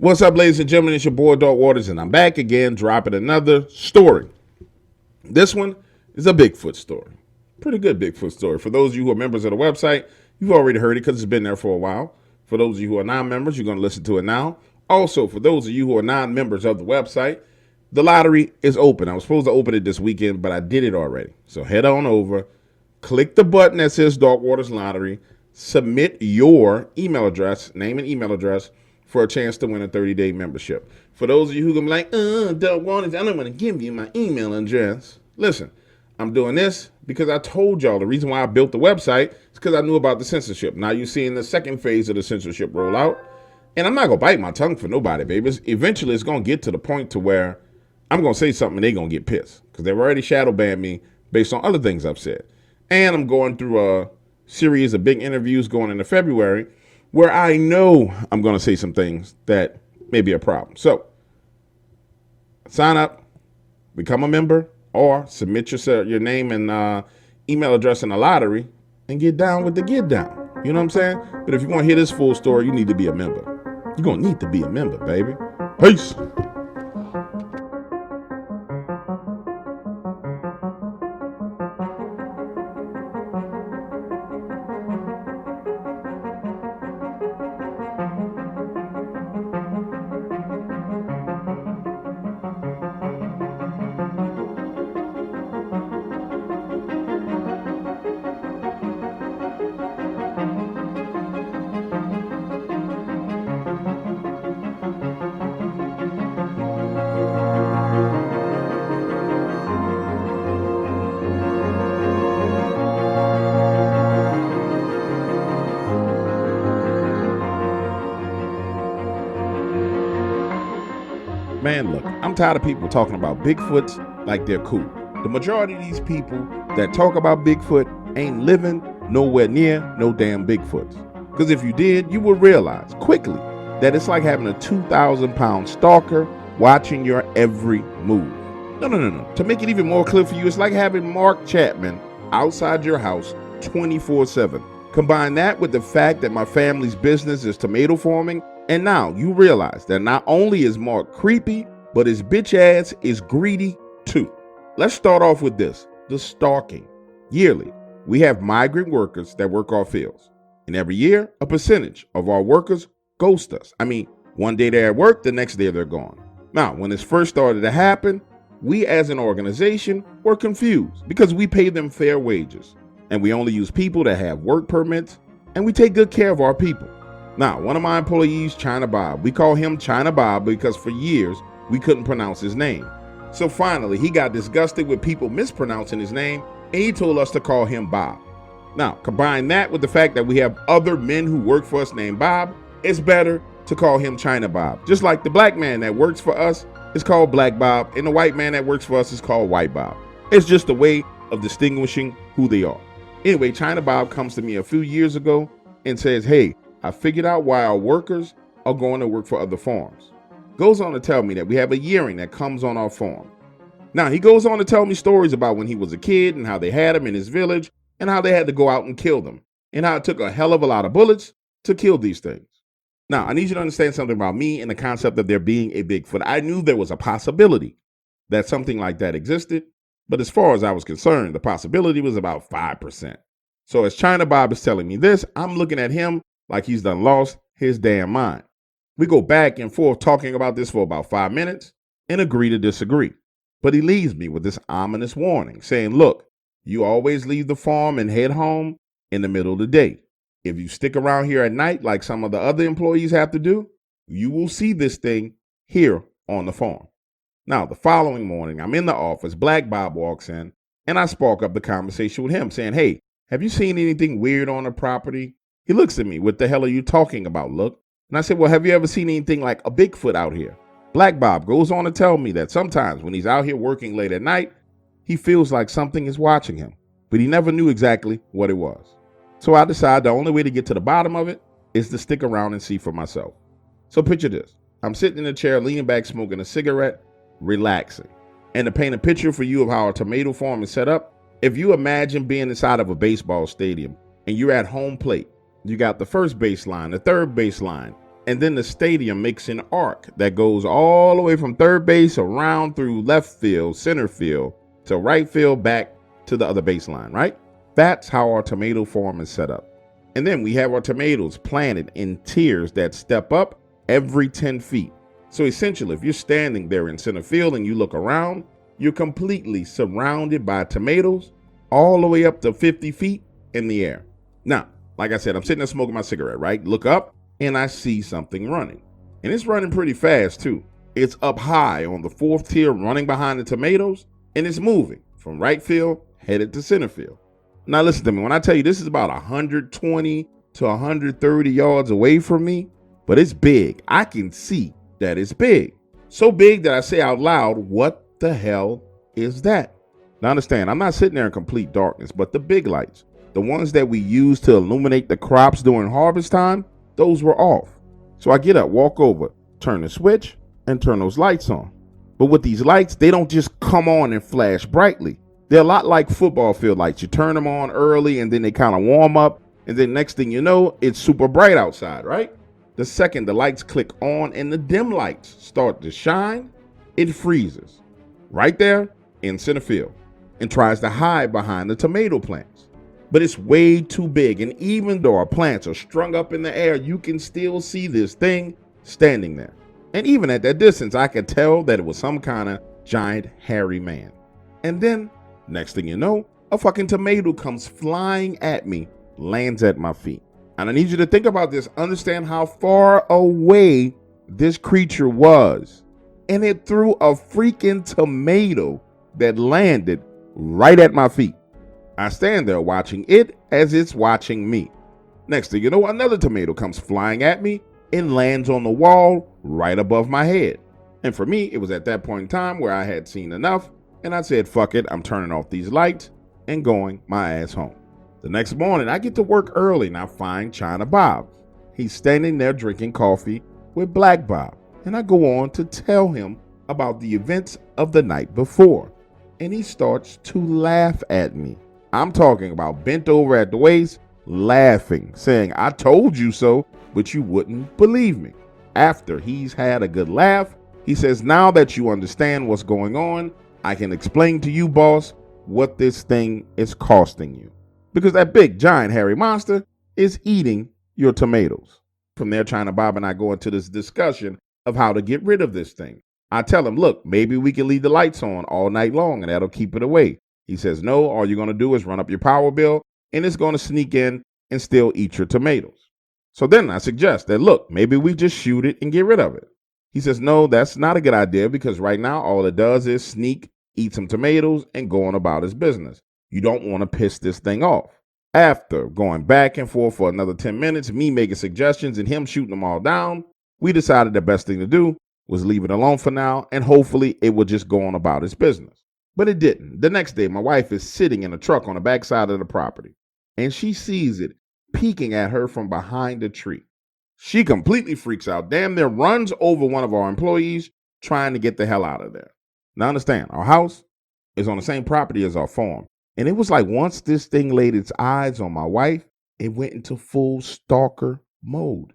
What's up, ladies and gentlemen? It's your boy, Dog Waters, and I'm back again dropping another story. This one is a Bigfoot story. Pretty good Bigfoot story. For those of you who are members of the website, you've already heard it because it's been there for a while. For those of you who are non-members, you're going to listen to it now. Also, for those of you who are non-members of the website, the lottery is open. I was supposed to open it this weekend, but I did it already. So head on over, click the button that says Dog Waters Lottery, submit your email address, name and email address, for a chance to win a 30-day membership. For those of you who can be like, Dog Waters, I don't want to give you my email address. Listen, I'm doing this because I told y'all the reason why I built the website is because I knew about the censorship. Now you're seeing the second phase of the censorship rollout. And I'm not going to bite my tongue for nobody, baby. Eventually, it's going to get to the point to where I'm going to say something and they're going to get pissed because they've already shadow banned me based on other things I've said. And I'm going through a series of big interviews going into February where I know I'm going to say some things that may be a problem. So sign up, become a member, or submit your name and email address in the lottery and get down with the get down. You know what I'm saying? But if you want to hear this full story, you need to be a member. You're going to need to be a member, baby. Peace. Man, look, I'm tired of people talking about Bigfoots like they're cool. The majority of these people that talk about Bigfoot ain't living nowhere near no damn Bigfoots. Because if you did, you would realize quickly that it's like having a 2,000-pound stalker watching your every move. No. To make it even more clear for you, it's like having Mark Chapman outside your house 24/7. Combine that with the fact that my family's business is tomato farming, and now you realize that not only is Mark creepy, but his bitch ass is greedy too. Let's start off with this, the stalking. Yearly, we have migrant workers that work our fields. And every year, a percentage of our workers ghost us. I mean, one day they're at work, the next day they're gone. Now, when this first started to happen, we as an organization were confused because we pay them fair wages. And we only use people that have work permits, and we take good care of our people. Now, one of my employees, China Bob, we call him China Bob because for years we couldn't pronounce his name. So finally, he got disgusted with people mispronouncing his name, and he told us to call him Bob. Now, combine that with the fact that we have other men who work for us named Bob, it's better to call him China Bob. Just like the black man that works for us is called Black Bob, and the white man that works for us is called White Bob. It's just a way of distinguishing who they are. Anyway, China Bob comes to me a few years ago and says, hey, I figured out why our workers are going to work for other farms. Goes on to tell me that we have a yearling that comes on our farm. Now, he goes on to tell me stories about when he was a kid and how they had him in his village and how they had to go out and kill them and how it took a hell of a lot of bullets to kill these things. Now, I need you to understand something about me and the concept of there being a Bigfoot. I knew there was a possibility that something like that existed, but as far as I was concerned, the possibility was about 5%. So as China Bob is telling me this, I'm looking at him like he's done lost his damn mind. We go back and forth talking about this for about 5 minutes and agree to disagree. But he leaves me with this ominous warning saying, look, you always leave the farm and head home in the middle of the day. If you stick around here at night like some of the other employees have to do, you will see this thing here on the farm. Now, the following morning, I'm in the office, Black Bob walks in, and I spark up the conversation with him saying, hey, have you seen anything weird on the property? He looks at me, what the hell are you talking about, look? And I said, well, have you ever seen anything like a Bigfoot out here? Black Bob goes on to tell me that sometimes when he's out here working late at night, he feels like something is watching him, but he never knew exactly what it was. So I decided the only way to get to the bottom of it is to stick around and see for myself. So picture this. I'm sitting in a chair, leaning back, smoking a cigarette, relaxing. And to paint a picture for you of how a tomato farm is set up, if you imagine being inside of a baseball stadium and you're at home plate, you got the first baseline, the third baseline, And then the stadium makes an arc that goes all the way from third base around through left field, center field, to right field, back to the other baseline, right? That's how our tomato farm is set up. And then we have our tomatoes planted in tiers that step up every 10 feet. So essentially, if you're standing there in center field and you look around, you're completely surrounded by tomatoes all the way up to 50 feet in the air. Now, like I said, I'm sitting there smoking my cigarette, right? Look up and I see something running. And it's running pretty fast too. It's up high on the 4th tier running behind the tomatoes, and it's moving from right field headed to center field. Now listen to me, when I tell you this is about 120 to 130 yards away from me, but it's big. I can see that it's big. So big that I say out loud, what the hell is that? Now understand, I'm not sitting there in complete darkness, but the big lights, the ones that we use to illuminate the crops during harvest time, those were off. So I get up, walk over, turn the switch, and turn those lights on. But with these lights, they don't just come on and flash brightly. They're a lot like football field lights. You turn them on early and then they kind of warm up. And then next thing you know, it's super bright outside, right? The second the lights click on and the dim lights start to shine, it freezes right there in center field and tries to hide behind the tomato plants. But it's way too big. And even though our plants are strung up in the air, you can still see this thing standing there. And even at that distance, I could tell that it was some kind of giant hairy man. And then, next thing you know, a fucking tomato comes flying at me, lands at my feet. And I need you to think about this, understand how far away this creature was. And it threw a freaking tomato that landed right at my feet. I stand there watching it as it's watching me. Next thing you know, another tomato comes flying at me and lands on the wall right above my head. And for me, it was at that point in time where I had seen enough, and I said, fuck it, I'm turning off these lights and going my ass home. The next morning, I get to work early and I find China Bob. He's standing there drinking coffee with Black Bob, and I go on to tell him about the events of the night before, and he starts to laugh at me. I'm talking about bent over at the waist, laughing, saying, I told you so, but you wouldn't believe me. After he's had a good laugh, he says, now that you understand what's going on, I can explain to you, boss, what this thing is costing you. Because that big, giant, hairy monster is eating your tomatoes. From there, China Bob and I go into this discussion of how to get rid of this thing. I tell him, look, maybe we can leave the lights on all night long and that'll keep it away. He says, no, all you're going to do is run up your power bill and it's going to sneak in and still eat your tomatoes. So then I suggest that, look, maybe we just shoot it and get rid of it. He says, no, that's not a good idea because right now all it does is sneak, eat some tomatoes, and go on about his business. You don't want to piss this thing off. After going back and forth for another 10 minutes, me making suggestions and him shooting them all down, we decided the best thing to do was leave it alone for now, and hopefully it would just go on about its business. But it didn't. The next day, my wife is sitting in a truck on the backside of the property, and she sees it peeking at her from behind a tree. She completely freaks out, damn near runs over one of our employees, trying to get the hell out of there. Now understand, our house is on the same property as our farm, and it was like once this thing laid its eyes on my wife, it went into full stalker mode,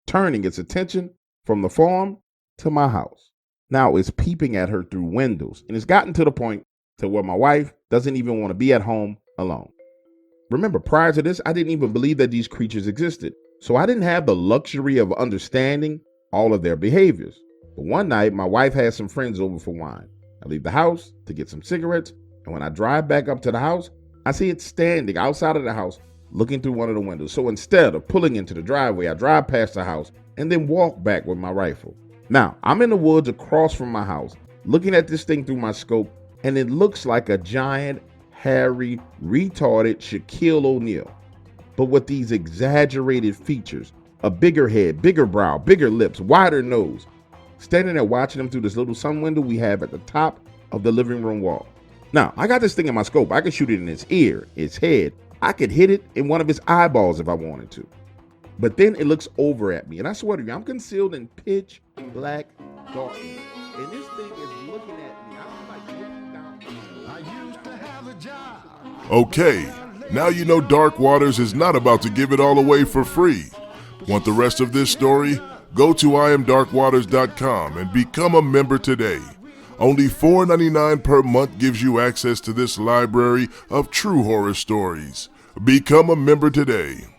turning its attention from the farm to my house. Now it's peeping at her through windows, and it's gotten to the point to where my wife doesn't even want to be at home alone. Remember, prior to this, I didn't even believe that these creatures existed, so I didn't have the luxury of understanding all of their behaviors. But one night, my wife had some friends over for wine. I leave the house to get some cigarettes, and when I drive back up to the house, I see it standing outside of the house, looking through one of the windows. So instead of pulling into the driveway, I drive past the house and then walk back with my rifle. Now, I'm in the woods across from my house, looking at this thing through my scope, and it looks like a giant, hairy, retarded Shaquille O'Neal, but with these exaggerated features, a bigger head, bigger brow, bigger lips, wider nose, standing there watching him through this little sun window we have at the top of the living room wall. Now, I got this thing in my scope. I could shoot it in his ear, his head. I could hit it in one of his eyeballs if I wanted to. But then it looks over at me, and I swear to you, I'm concealed in pitch black darkness, and this thing is looking at me. I'm like looking down. I used to have a job. Okay, now you know Dark Waters is not about to give it all away for free. Want the rest of this story? Go to IamDarkWaters.com and become a member today. Only $4.99 per month gives you access to this library of true horror stories. Become a member today.